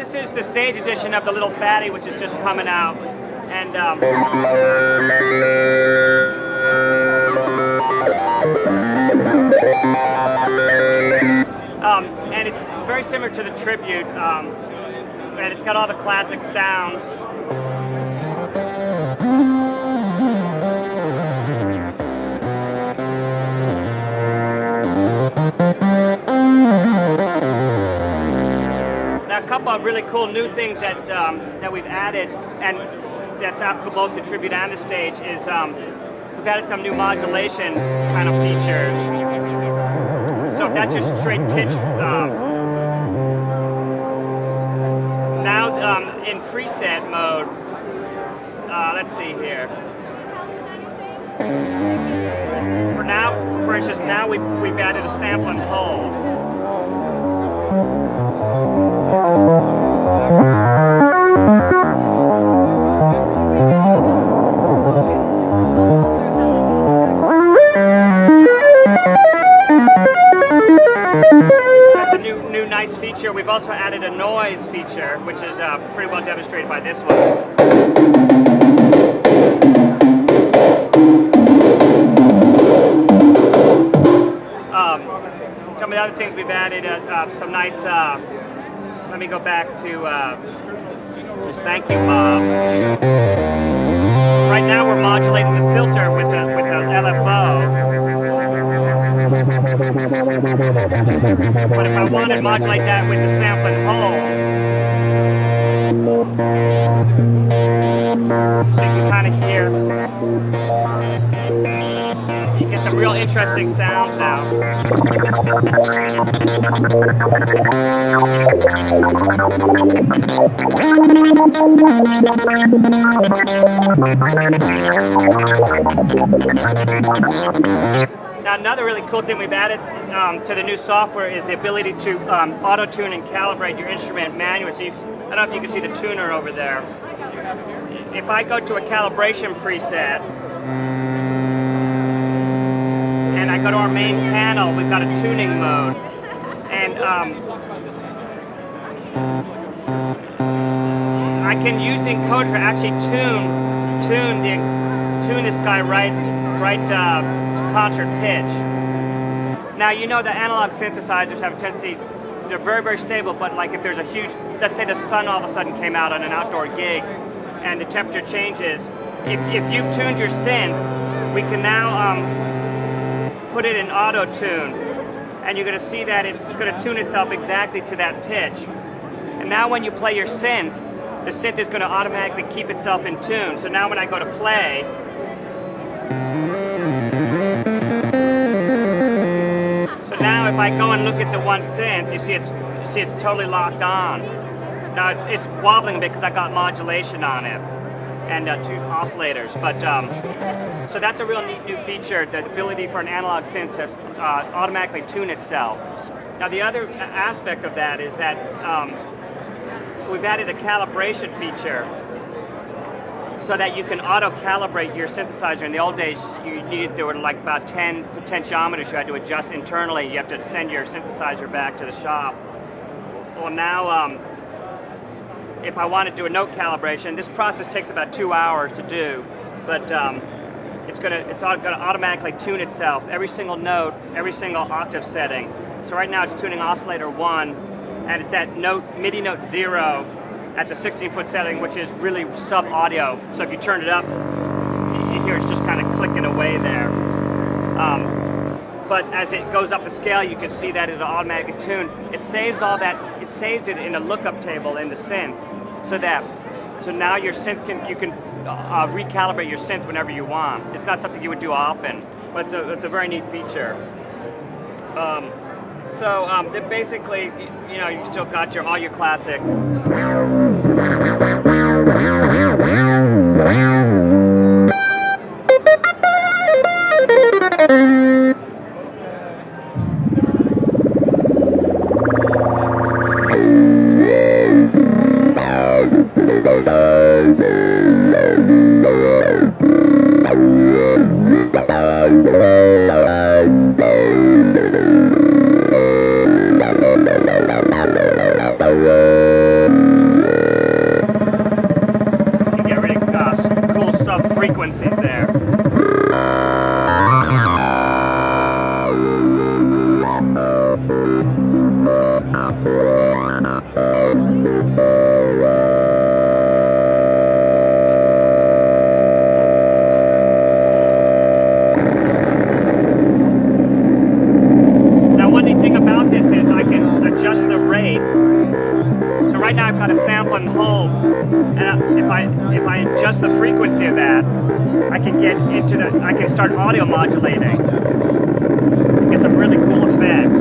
this is the stage edition of the little Phatty, which is just coming out, and and it's very similar to the Tribute, and it's got all the classic sounds. Now, a couple of really cool new things that that we've added, and that's applicable both to Tribute and the stage, is we've added some new modulation kind of features. So if that's just straight pitch, now in preset mode, let's see here. For instance, now we've added a sample and hold. That's a new nice feature. We've also added a noise feature, which is pretty well demonstrated by this one. Some of the other things we've added, some nice, let me go back to this thank you Bob. Right now we're modulating the filter with the LFO. But if I wanted to modulate that with the sample and hold, so you can kind of hear, you get some real interesting sounds now. Now, another really cool thing we've added to the new software is the ability to auto-tune and calibrate your instrument manually. So I don't know if you can see the tuner over there. If I go to a calibration preset, and I go to our main panel, we've got a tuning mode. And I can use the encoder to actually tune this guy right to concert pitch. Now, you know the analog synthesizers have a tendency, they're very, very stable, but like if there's a huge, let's say the sun all of a sudden came out on an outdoor gig and the temperature changes, if you've tuned your synth, we can now put it in auto tune, and you're going to see that it's going to tune itself exactly to that pitch. And now when you play your synth, the synth is going to automatically keep itself in tune. So now when I go to play, so now if I go and look at the one synth, you see it's totally locked on. Now it's wobbling a bit because I got modulation on it and two oscillators. But so that's a real neat new feature, the ability for an analog synth to automatically tune itself. Now the other aspect of that is that we've added a calibration feature so that you can auto-calibrate your synthesizer. In the old days, there were like about 10 potentiometers you had to adjust internally. You have to send your synthesizer back to the shop. Well, now, if I want to do a note calibration, this process takes about 2 hours to do, but it's gonna automatically tune itself, every single note, every single octave setting. So right now it's tuning oscillator 1, and it's at MIDI note 0 at the 16-foot setting, which is really sub-audio. So if you turn it up, you hear it's just kind of clicking away there. But as it goes up the scale, you can see that it'll automatically tune. It saves all that. It saves it in a lookup table in the synth, so now your synth you can recalibrate your synth whenever you want. It's not something you would do often, but it's a very neat feature. Basically, you know, you still got all your classic. got a sample and hold, and if I adjust the frequency of that, I can get into I can start audio modulating. Get some really cool effects.